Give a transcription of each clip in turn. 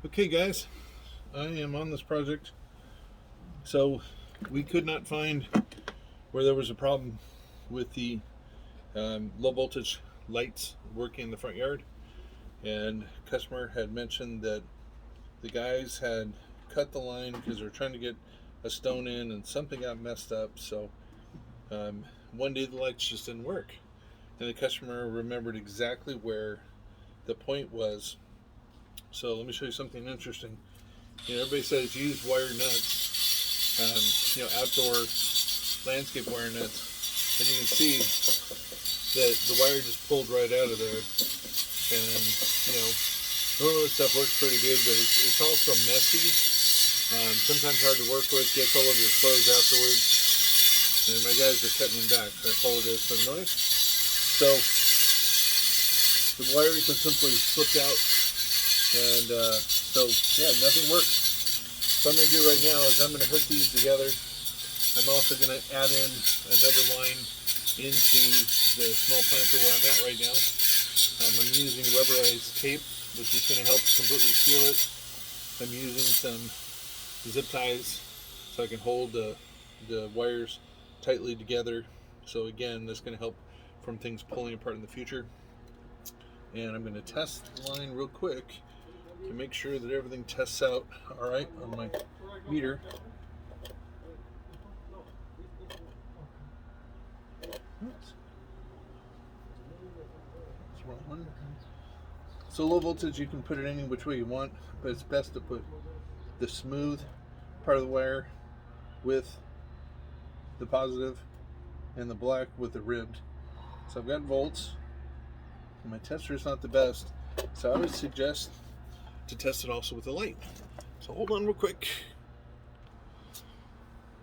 Okay, guys, I am on this project. So we could not find where there was a problem with the low voltage lights working in the front yard. And customer had mentioned that the guys had cut the line because they were trying to get a stone in and something got messed up. So one day the lights just didn't work. And the customer remembered exactly where the point was. So let me show you something interesting. Everybody says use wire nuts, outdoor landscape wire nuts, and you can see that the wire just pulled right out of there. And normally stuff works pretty good, but it's also messy. Sometimes hard to work with. Gets all over your clothes afterwards. And my guys are cutting them back, so I apologize for the noise. So the wires have simply slipped out, and nothing works. So what I'm going to do right now is I'm going to hook these together. I'm also going to add in another line into the small planter where I'm at right now. I'm using rubberized tape, which is going to help completely seal it. I'm using some zip ties so I can hold the wires tightly together. So again, that's going to help from things pulling apart in the future. And I'm going to test the line real quick to make sure that everything tests out all right on my meter. That's wrong. So low voltage, you can put it any which way you want, but it's best to put the smooth part of the wire with the positive and the black with the ribbed. So I've got volts. My tester is not the best, so I would suggest to test it also with a light. So hold on real quick.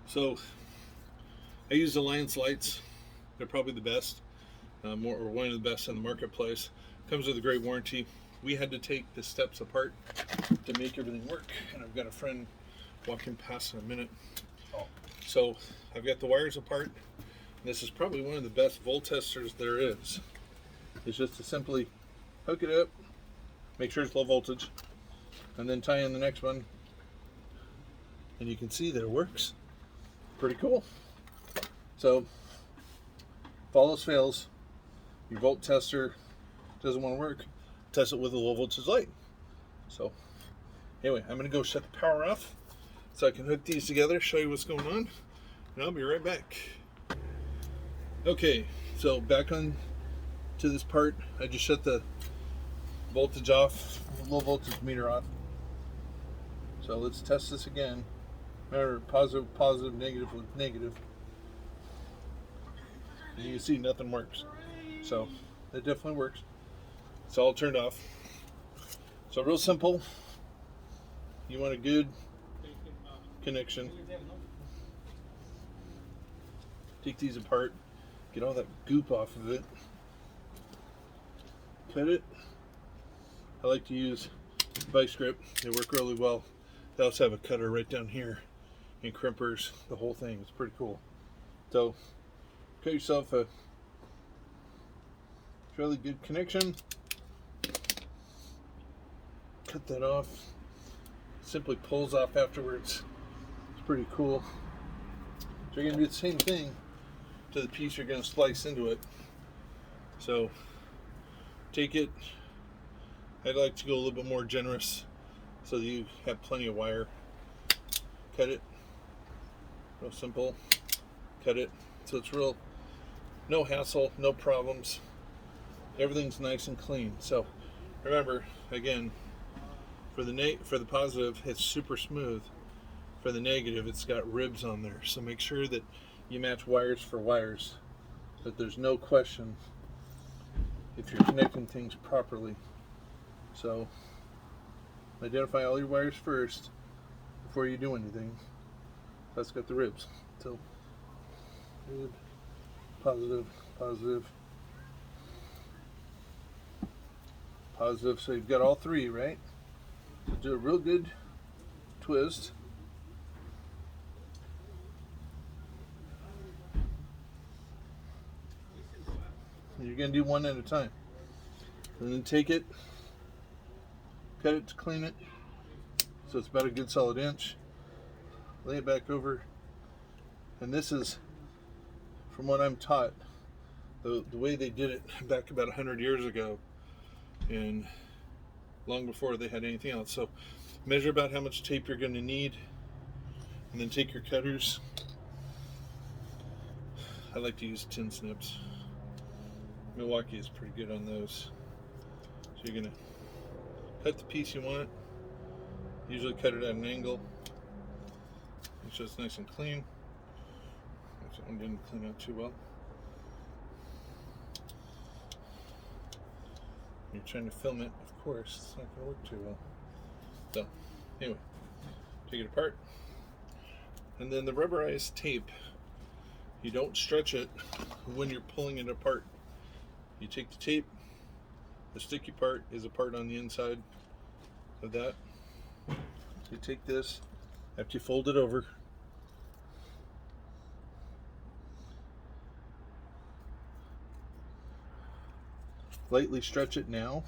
So I use Alliance lights. They're probably the best, or one of the best in the marketplace. Comes with a great warranty. We had to take the steps apart to make everything work, and I've got a friend walking past in a minute. So I've got the wires apart. This is probably one of the best volt testers there is. It's just to simply hook it up, make sure it's low voltage, and then tie in the next one, and you can see that it works. Pretty cool. So if all else fails, your volt tester doesn't want to work, test it with a low voltage light. So anyway, I'm going to go shut the power off so I can hook these together, show you what's going on, and I'll be right back. Okay, so back on to this part. I just shut the voltage off, low voltage meter off. So let's test this again. Remember, positive, negative with negative. And you can see nothing works. So it definitely works. It's all turned off. So real simple. You want a good connection. Take these apart. Get all that goop off of it. Cut it. I like to use vice grip. They work really well. They also have a cutter right down here and crimpers, the whole thing. It's pretty cool. So cut yourself a fairly good connection. Cut that off. Simply pulls off afterwards. It's pretty cool. So you're going to do the same thing to the piece you're going to splice into it. So take it. I'd like to go a little bit more generous so that you have plenty of wire. Cut it. Real simple. Cut it. So it's real, no hassle, no problems. Everything's nice and clean. So remember, again, for the positive, it's super smooth. For the negative, it's got ribs on there. So make sure that you match wires for wires, that there's no question if you're connecting things properly. So identify all your wires first before you do anything. That's got the ribs. So good, positive, positive, positive. So you've got all three, right? So do a real good twist. You're going to do one at a time. And then take it, cut it to clean it, So it's about a good solid inch. Lay it back over. And this is, from what I'm taught, the way they did it back about 100 years ago, and long before they had anything else. So measure about how much tape you're going to need, and then take your cutters. I like to use tin snips. Milwaukee is pretty good on those. So you're going to cut the piece you want. Usually cut it at an angle. Make sure it's nice and clean. That one didn't clean out too well. You're trying to film it, of course, it's not going to work too well. So, anyway, take it apart. And then the rubberized tape, you don't stretch it when you're pulling it apart. You take the tape, the sticky part is a part on the inside of that. So you take this, after you fold it over, lightly stretch it now.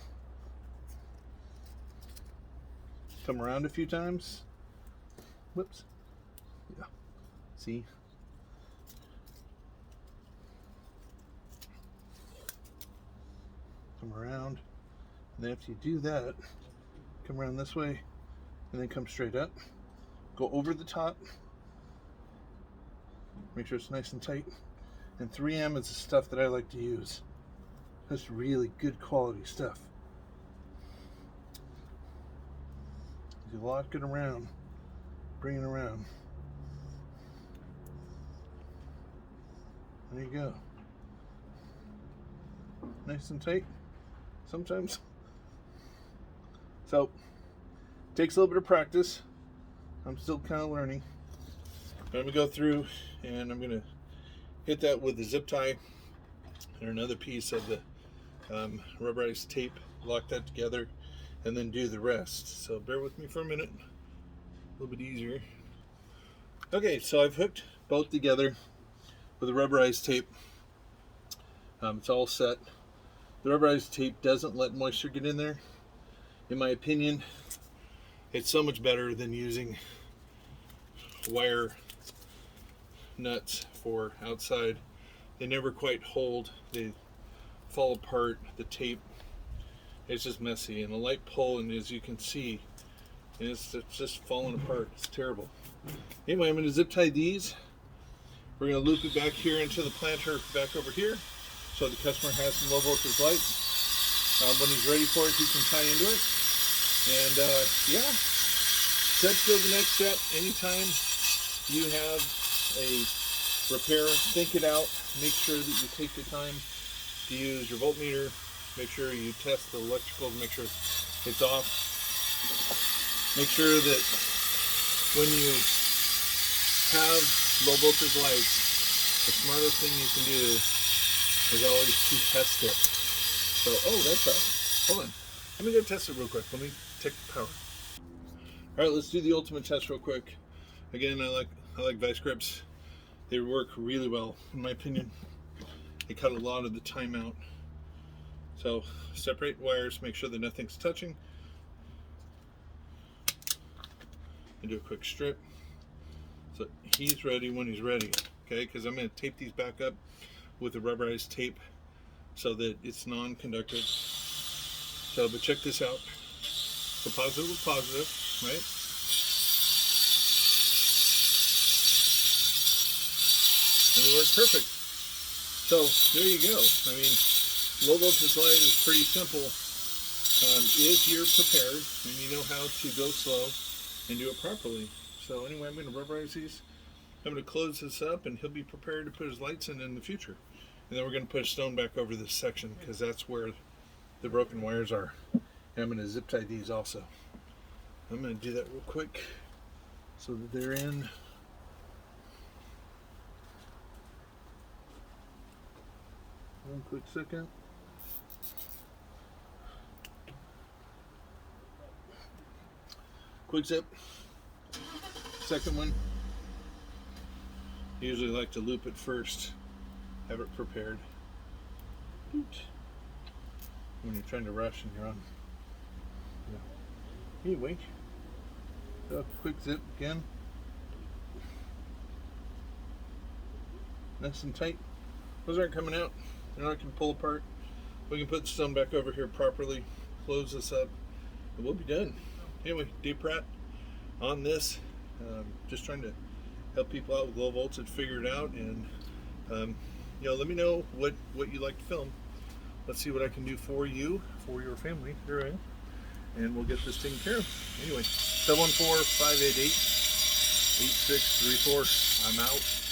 Come around a few times. Whoops. Yeah. See? Come around. And then after you do that, come around this way and then come straight up. Go over the top. Make sure it's nice and tight. And 3M is the stuff that I like to use. That's really good quality stuff. You lock it around, bring it around. There you go. Nice and tight. Sometimes. So, takes a little bit of practice. I'm still kind of learning. But I'm going to go through and I'm going to hit that with a zip tie and another piece of the rubberized tape, lock that together, and then do the rest. So bear with me for a minute, a little bit easier. Okay, so I've hooked both together with the rubberized tape. It's all set. The rubberized tape doesn't let moisture get in there. In my opinion, it's so much better than using wire nuts for outside. They never quite hold. They fall apart. The tape, it's just messy, and a light pull, and as you can see, it's just falling apart. It's terrible. Anyway, I'm going to zip tie these. We're going to loop it back here into the planter back over here, so the customer has some low voltage lights. When he's ready for it, he can tie into it. And yeah, set to the next step. Anytime you have a repair, think it out. Make sure that you take the time to use your voltmeter. Make sure you test the electrical to make sure it's off. Make sure that when you have low voltage lights, the smartest thing you can do is always to test it. So, oh, that's up. Hold on. Let me go test it real quick. Let me check the power. All right, let's do the ultimate test real quick. Again, I like vice grips. They work really well, in my opinion. They cut a lot of the time out. So separate wires, make sure that nothing's touching, and do a quick strip. So he's ready when he's ready, okay? Because I'm going to tape these back up with the rubberized tape so that it's non-conductive. So, but check this out. So positive with positive, right? And it worked perfect. So there you go. I mean, low voltage light is pretty simple. If you're prepared and you know how to go slow and do it properly. So anyway, I'm going to rubberize these. I'm going to close this up, and he'll be prepared to put his lights in the future. And then we're going to put a stone back over this section because that's where the broken wires are. And I'm going to zip tie these also. I'm going to do that real quick so that they're in. One quick second. Quick zip. Second one. I usually like to loop it first. Have it prepared. When you're trying to rush and you're on. Yeah. Anyway. A quick zip again. Nice and tight. Those aren't coming out. They're not going to pull apart. We can put the stone back over here properly, close this up, and we'll be done. Anyway, deep rat on this. Just trying to help people out with low voltage, figure it out, and let me know what you like to film. Let's see what I can do for you, for your family, and we'll get this taken care of. Anyway, 714-588-8634. I'm out.